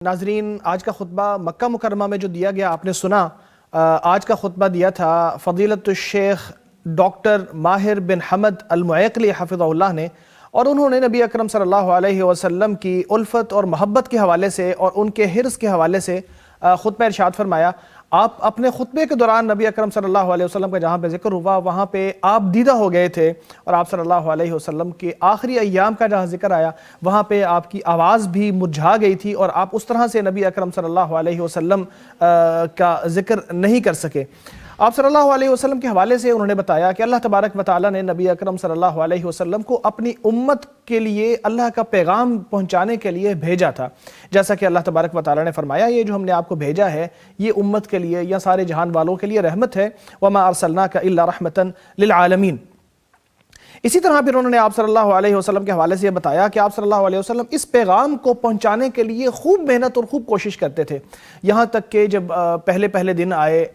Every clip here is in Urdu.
ناظرین، آج کا خطبہ مکہ مکرمہ میں جو دیا گیا آپ نے سنا۔ آج کا خطبہ دیا تھا فضیلت الشیخ ڈاکٹر ماہر بن حمد المعیقلی حفظہ اللہ نے، اور انہوں نے نبی اکرم صلی اللہ علیہ وسلم کی الفت اور محبت کے حوالے سے اور ان کے حرص کے حوالے سے خطبہ ارشاد فرمایا۔ آپ اپنے خطبے کے دوران نبی اکرم صلی اللہ علیہ وسلم کا جہاں پہ ذکر ہوا وہاں پہ آپ دیدہ ہو گئے تھے، اور آپ صلی اللہ علیہ وسلم کے آخری ایام کا جہاں ذکر آیا وہاں پہ آپ کی آواز بھی مرجھا گئی تھی، اور آپ اس طرح سے نبی اکرم صلی اللہ علیہ وسلم کا ذکر نہیں کر سکے۔ آپ صلی اللہ علیہ وسلم کے حوالے سے انہوں نے بتایا کہ اللہ تبارک و تعالیٰ نے نبی اکرم صلی اللہ علیہ وسلم کو اپنی امت کے لیے اللہ کا پیغام پہنچانے کے لیے بھیجا تھا، جیسا کہ اللہ تبارک و تعالیٰ نے فرمایا یہ جو ہم نے آپ کو بھیجا ہے یہ امت کے لیے یا سارے جہان والوں کے لیے رحمت ہے، وَمَا أَرْسَلْنَاكَ إِلَّا رَحْمَةً لِلْعَالَمِينَ۔ اسی طرح پھر انہوں نے آپ صلی اللہ علیہ وسلم کے حوالے سے یہ بتایا کہ آپ صلی اللہ علیہ وسلم اس پیغام کو پہنچانے کے لیے خوب محنت اور خوب کوشش کرتے تھے، یہاں تک کہ جب پہلے دن آئے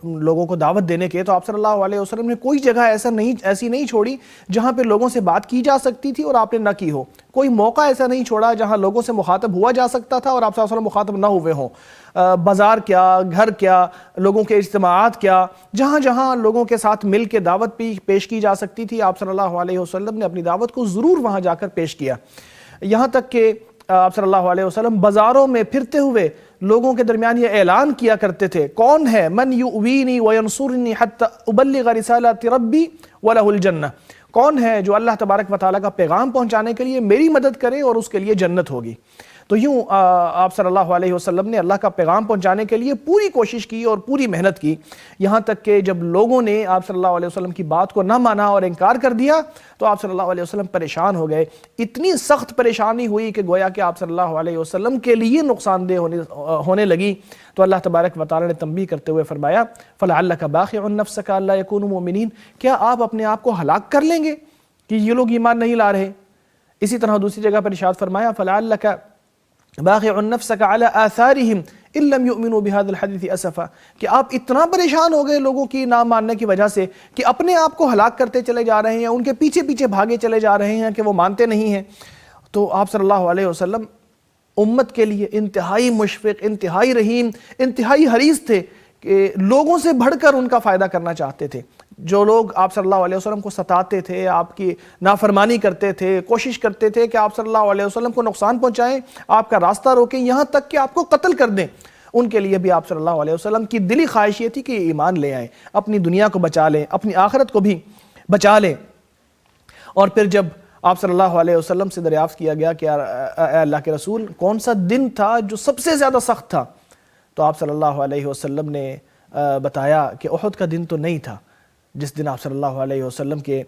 لوگوں کو دعوت دینے کے تو آپ صلی اللہ علیہ وسلم نے کوئی جگہ ایسی نہیں چھوڑی جہاں پہ لوگوں سے بات کی جا سکتی تھی اور آپ نے نہ کی ہو، کوئی موقع ایسا نہیں چھوڑا جہاں لوگوں سے مخاطب ہوا جا سکتا تھا اور آپ صلی اللہ علیہ وسلم مخاطب نہ ہوئے ہوں۔ بازار کیا، گھر کیا، لوگوں کے اجتماعات کیا، جہاں لوگوں کے ساتھ مل کے دعوت پیش کی جا سکتی تھی، آپ صلی اللہ علیہ وسلم نے اپنی دعوت کو ضرور وہاں جا کر پیش کیا۔ یہاں تک کہ آپ صلی اللہ علیہ وسلم بازاروں میں پھرتے ہوئے لوگوں کے درمیان یہ اعلان کیا کرتے تھے، کون ہے من یؤوینی وینصرنی حتی ابلغ رسالات ربی ولہ الجنہ، کون ہے جو اللہ تبارک و تعالیٰ کا پیغام پہنچانے کے لیے میری مدد کرے اور اس کے لیے جنت ہوگی۔ تو یوں آپ صلی اللہ علیہ وسلم نے اللہ کا پیغام پہنچانے کے لیے پوری کوشش کی اور پوری محنت کی، یہاں تک کہ جب لوگوں نے آپ صلی اللہ علیہ وسلم کی بات کو نہ مانا اور انکار کر دیا تو آپ صلی اللہ علیہ وسلم پریشان ہو گئے، اتنی سخت پریشانی ہوئی کہ گویا کہ آپ صلی اللہ علیہ وسلم کے لیے نقصان دہ ہونے لگی۔ تو اللہ تبارک و تعالی نے تنبیہ کرتے ہوئے فرمایا فَلَعَلَّكَ بَاخِعٌ نَفْسَكَ أَلَّا يَكُونُوا مُؤْمِنِينَ، کیا آپ اپنے آپ کو ہلاک کر لیں گے کہ یہ لوگ ایمان نہیں لا رہے؟ اسی طرح دوسری جگہ پر ارشاد فرمایا فَلَعَلَّكَ باغع نفسك على آثارهم ان لم يؤمنوا بهذا الحديث اسفا، کہ آپ اتنا پریشان ہو گئے لوگوں کی نہ ماننے کی وجہ سے کہ اپنے آپ کو ہلاک کرتے چلے جا رہے ہیں، ان کے پیچھے بھاگے چلے جا رہے ہیں کہ وہ مانتے نہیں ہیں۔ تو آپ صلی اللہ علیہ وسلم امت کے لیے انتہائی مشفق، انتہائی رحیم، انتہائی حریص تھے کہ لوگوں سے بڑھ کر ان کا فائدہ کرنا چاہتے تھے۔ جو لوگ آپ صلی اللہ علیہ وسلم کو ستاتے تھے، آپ کی نافرمانی کرتے تھے، کوشش کرتے تھے کہ آپ صلی اللہ علیہ وسلم کو نقصان پہنچائیں، آپ کا راستہ روکیں، یہاں تک کہ آپ کو قتل کر دیں، ان کے لیے بھی آپ صلی اللہ علیہ وسلم کی دلی خواہش یہ تھی کہ یہ ایمان لے آئیں، اپنی دنیا کو بچا لیں، اپنی آخرت کو بھی بچا لیں۔ اور پھر جب آپ صلی اللہ علیہ وسلم سے دریافت کیا گیا کہ اے اللہ کے رسول کون سا دن تھا جو سب سے زیادہ سخت تھا، تو آپ صلی اللہ علیہ وسلم نے بتایا کہ احد کا دن تو نہیں تھا، جس دن آپ صلی اللہ علیہ وسلم کے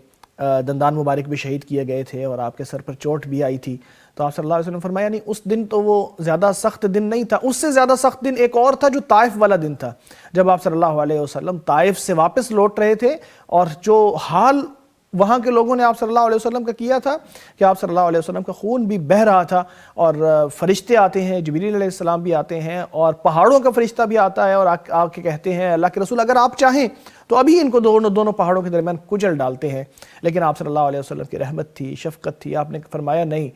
دندان مبارک بھی شہید کیے گئے تھے اور آپ کے سر پر چوٹ بھی آئی تھی۔ تو آپ صلی اللہ علیہ وسلم نے فرمایا نہیں، اس دن تو وہ زیادہ سخت دن نہیں تھا، اس سے زیادہ سخت دن ایک اور تھا جو طائف والا دن تھا، جب آپ صلی اللہ علیہ وسلم طائف سے واپس لوٹ رہے تھے، اور جو حال وہاں کے لوگوں نے آپ صلی اللہ علیہ وسلم کا کیا تھا کہ آپ صلی اللہ علیہ وسلم کا خون بھی بہہ رہا تھا، اور فرشتے آتے ہیں، جبریل علیہ السلام بھی آتے ہیں، اور پہاڑوں کا فرشتہ بھی آتا ہے اور آ کے کہتے ہیں اللہ کے رسول اگر آپ چاہیں تو ابھی ان کو دونوں پہاڑوں کے درمیان کچل ڈالتے ہیں، لیکن آپ صلی اللہ علیہ وسلم کی رحمت تھی، شفقت تھی، آپ نے فرمایا نہیں،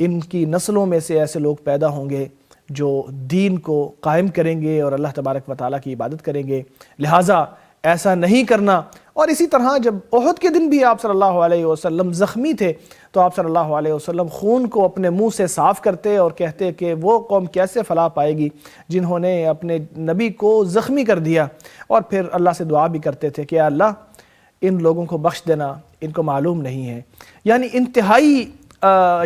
ان کی نسلوں میں سے ایسے لوگ پیدا ہوں گے جو دین کو قائم کریں گے اور اللہ تبارک و تعالیٰ کی عبادت کریں گے، لہٰذا ایسا نہیں کرنا۔ اور اسی طرح جب احد کے دن بھی آپ صلی اللہ علیہ وسلم زخمی تھے تو آپ صلی اللہ علیہ وسلم خون کو اپنے منہ سے صاف کرتے اور کہتے کہ وہ قوم کیسے فلاح پائے گی جنہوں نے اپنے نبی کو زخمی کر دیا، اور پھر اللہ سے دعا بھی کرتے تھے کہ اللہ ان لوگوں کو بخش دینا، ان کو معلوم نہیں ہے۔ یعنی انتہائی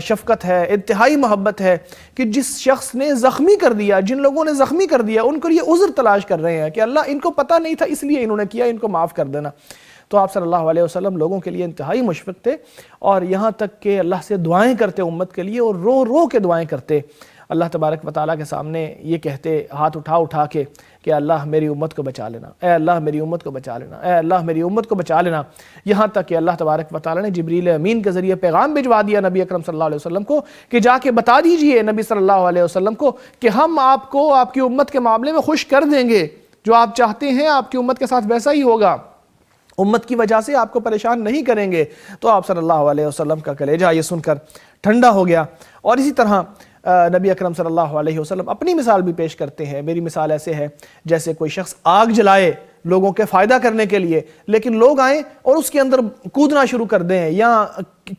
شفقت ہے، انتہائی محبت ہے کہ جس شخص نے زخمی کر دیا، جن لوگوں نے زخمی کر دیا ان کو یہ عذر تلاش کر رہے ہیں کہ اللہ ان کو پتہ نہیں تھا اس لیے انہوں نے کیا، ان کو معاف کر دینا۔ تو آپ صلی اللہ علیہ وسلم لوگوں کے لیے انتہائی مشفق تھے، اور یہاں تک کہ اللہ سے دعائیں کرتے امت کے لیے، اور رو کے دعائیں کرتے، اللہ تبارک و تعالیٰ کے سامنے یہ کہتے ہاتھ اٹھا کے کہ اللہ میری امت کو بچا لینا، اے اللہ میری امت کو بچا لینا، اے اللہ میری امت کو بچا لینا، یہاں تک کہ اللہ تبارک و تعالیٰ نے جبریل امین کے ذریعے پیغام بھجوا دیا نبی اکرم صلی اللہ علیہ وسلم کو کہ جا کے بتا دیجئے نبی صلی اللہ علیہ وسلم کو کہ ہم آپ کو آپ کی امت کے معاملے میں خوش کر دیں گے، جو آپ چاہتے ہیں آپ کی امت کے ساتھ ویسا ہی ہوگا، امت کی وجہ سے آپ کو پریشان نہیں کریں گے۔ تو آپ صلی اللہ علیہ وسلم کا کلیجہ یہ سن کر ٹھنڈا ہو گیا۔ اور اسی طرح نبی اکرم صلی اللہ علیہ وسلم اپنی مثال بھی پیش کرتے ہیں۔ میری مثال ایسے ہے جیسے کوئی شخص آگ جلائے لوگوں کے فائدہ کرنے کے لیے، لیکن لوگ آئیں اور اس کے اندر کودنا شروع کر دیں، یا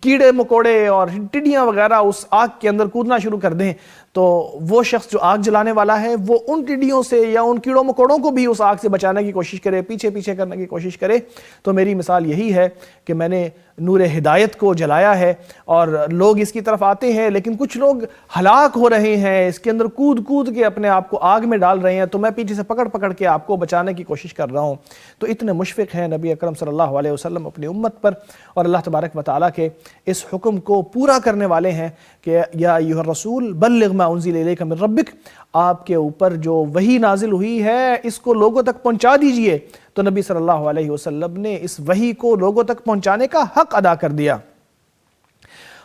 کیڑے مکوڑے اور ٹڈیاں وغیرہ اس آگ کے اندر کودنا شروع کر دیں، تو وہ شخص جو آگ جلانے والا ہے وہ ان ٹڈیوں سے یا ان کیڑوں مکوڑوں کو بھی اس آگ سے بچانے کی کوشش کرے، پیچھے پیچھے کرنے کی کوشش کرے۔ تو میری مثال یہی ہے کہ میں نے نور ہدایت کو جلایا ہے اور لوگ اس کی طرف آتے ہیں، لیکن کچھ لوگ ہلاک ہو رہے ہیں، اس کے اندر کود کود کے اپنے آپ کو آگ میں ڈال رہے ہیں، تو میں پیچھے سے پکڑ پکڑ کے آپ کو بچانے کی کوشش کر رہا ہوں۔ تو اتنے مشفق ہیں نبی اکرم صلی اللہ علیہ وسلم اپنی امت پر، اور اللہ تبارک و تعالیٰ کے اس حکم کو پورا کرنے والے ہیں کہ یا ایھا الرسول بلغ ما انزل الیک من ربک، آپ کے اوپر جو وحی نازل ہوئی ہے اس کو لوگوں تک پہنچا دیجئے۔ تو نبی صلی اللہ علیہ وسلم نے اس وحی کو لوگوں تک پہنچانے کا حق ادا کر دیا۔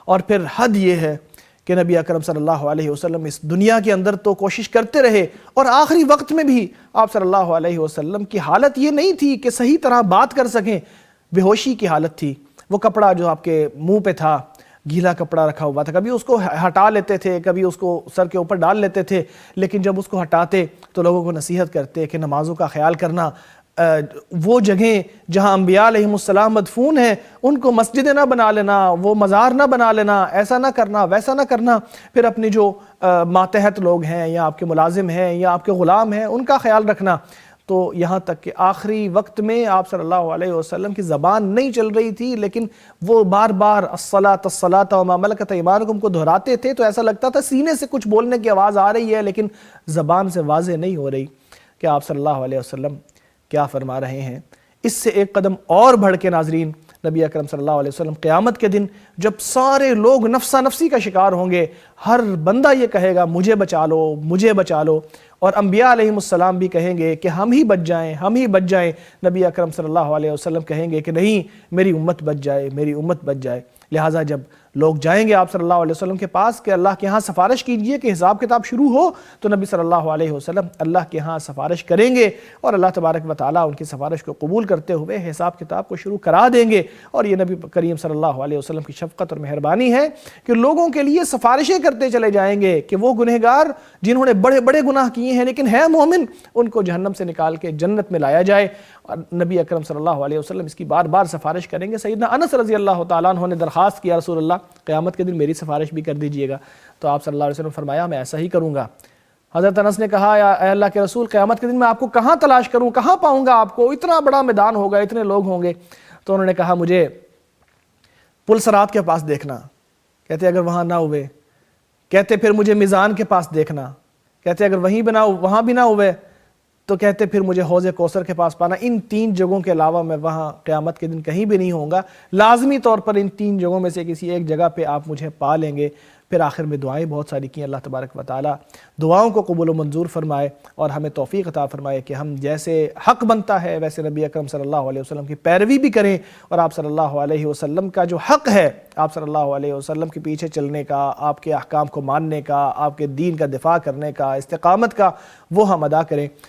اور پھر حد یہ ہے کہ نبی اکرم صلی اللہ علیہ وسلم اس دنیا کے اندر تو کوشش کرتے رہے، اور آخری وقت میں بھی آپ صلی اللہ علیہ وسلم کی حالت یہ نہیں تھی کہ صحیح طرح بات کر سکیں، بے ہوشی کی حالت تھی۔ وہ کپڑا جو آپ کے منہ پہ تھا، گیلا کپڑا رکھا ہوا تھا، کبھی اس کو ہٹا لیتے تھے، کبھی اس کو سر کے اوپر ڈال لیتے تھے، لیکن جب اس کو ہٹاتے تو لوگوں کو نصیحت کرتے کہ نمازوں کا خیال کرنا، وہ جگہیں جہاں انبیاء علیہم السلام مدفون ہیں ان کو مسجدیں نہ بنا لینا، وہ مزار نہ بنا لینا، ایسا نہ کرنا ویسا نہ کرنا۔ پھر اپنے جو ماتحت لوگ ہیں یا آپ کے ملازم ہیں یا آپ کے غلام ہیں ان کا خیال رکھنا۔ تو یہاں تک کہ آخری وقت میں آپ صلی اللہ علیہ وسلم کی زبان نہیں چل رہی تھی، لیکن وہ بار بار الصلاۃ الصلاۃ وما ملکت ایمانکم کو دہراتے تھے، تو ایسا لگتا تھا سینے سے کچھ بولنے کی آواز آ رہی ہے لیکن زبان سے واضح نہیں ہو رہی کہ آپ صلی اللہ علیہ وسلم کیا فرما رہے ہیں۔ اس سے ایک قدم اور بڑھ کے ناظرین، نبی اکرم صلی اللہ علیہ وسلم قیامت کے دن جب سارے لوگ نفسا نفسی کا شکار ہوں گے، ہر بندہ یہ کہے گا مجھے بچا لو مجھے بچا لو، اور انبیاء علیہم السلام بھی کہیں گے کہ ہم ہی بچ جائیں ہم ہی بچ جائیں، نبی اکرم صلی اللہ علیہ وسلم کہیں گے کہ نہیں، میری امت بچ جائے میری امت بچ جائے۔ لہٰذا جب لوگ جائیں گے آپ صلی اللہ علیہ وسلم کے پاس کہ اللہ کے ہاں سفارش کیجئے کہ حساب کتاب شروع ہو، تو نبی صلی اللہ علیہ وسلم اللہ کے ہاں سفارش کریں گے، اور اللہ تبارک و تعالیٰ ان کی سفارش کو قبول کرتے ہوئے حساب کتاب کو شروع کرا دیں گے۔ اور یہ نبی کریم صلی اللہ علیہ وسلم کی شفقت اور مہربانی ہے کہ لوگوں کے لیے سفارشیں کرتے چلے جائیں گے کہ وہ گنہگار جنہوں نے بڑے بڑے گناہ کیے ہیں لیکن ہے مومن، ان کو جہنم سے نکال کے جنت میں لایا جائے۔ اور نبی اکرم صلی اللہ علیہ وسلم اس کی بار بار سفارش کریں گے۔ سیدنا انس رضی اللہ تعالیٰ عنہ نے درخواست کیا، رسول اللہ قیامت کے دن میری سفارش بھی کر دیجئے گا، تو آپ صلی اللہ علیہ وسلم فرمایا میں ایسا ہی کروں گا۔ حضرت انس نے کہا اے اللہ کے رسول، قیامت کے دن میں آپ کو کہاں تلاش کروں، کہاں پاؤں گا آپ کو، اتنا بڑا میدان ہوگا اتنے لوگ ہوں گے۔ تو انہوں نے کہا مجھے پل صراط کے پاس دیکھنا، کہتے اگر وہاں نہ ہوئے، کہتے پھر مجھے میزان کے پاس دیکھنا، کہتے اگر وہاں بھی نہ ہوئے تو کہتے پھر مجھے حوض کوثر کے پاس پانا۔ ان تین جگہوں کے علاوہ میں وہاں قیامت کے دن کہیں بھی نہیں ہوں گا، لازمی طور پر ان تین جگہوں میں سے کسی ایک جگہ پہ آپ مجھے پا لیں گے۔ پھر آخر میں دعائیں بہت ساری کی، اللہ تبارک و تعالیٰ دعاؤں کو قبول و منظور فرمائے اور ہمیں توفیق عطا فرمائے کہ ہم جیسے حق بنتا ہے ویسے نبی اکرم صلی اللہ علیہ وسلم کی پیروی بھی کریں، اور آپ صلی اللہ علیہ وسلم کا جو حق ہے، آپ صلی اللہ علیہ وسلم کے پیچھے چلنے کا، آپ کے احکام کو ماننے کا، آپ کے دین کا دفاع کرنے کا، استقامت کا، وہ ہم ادا کریں۔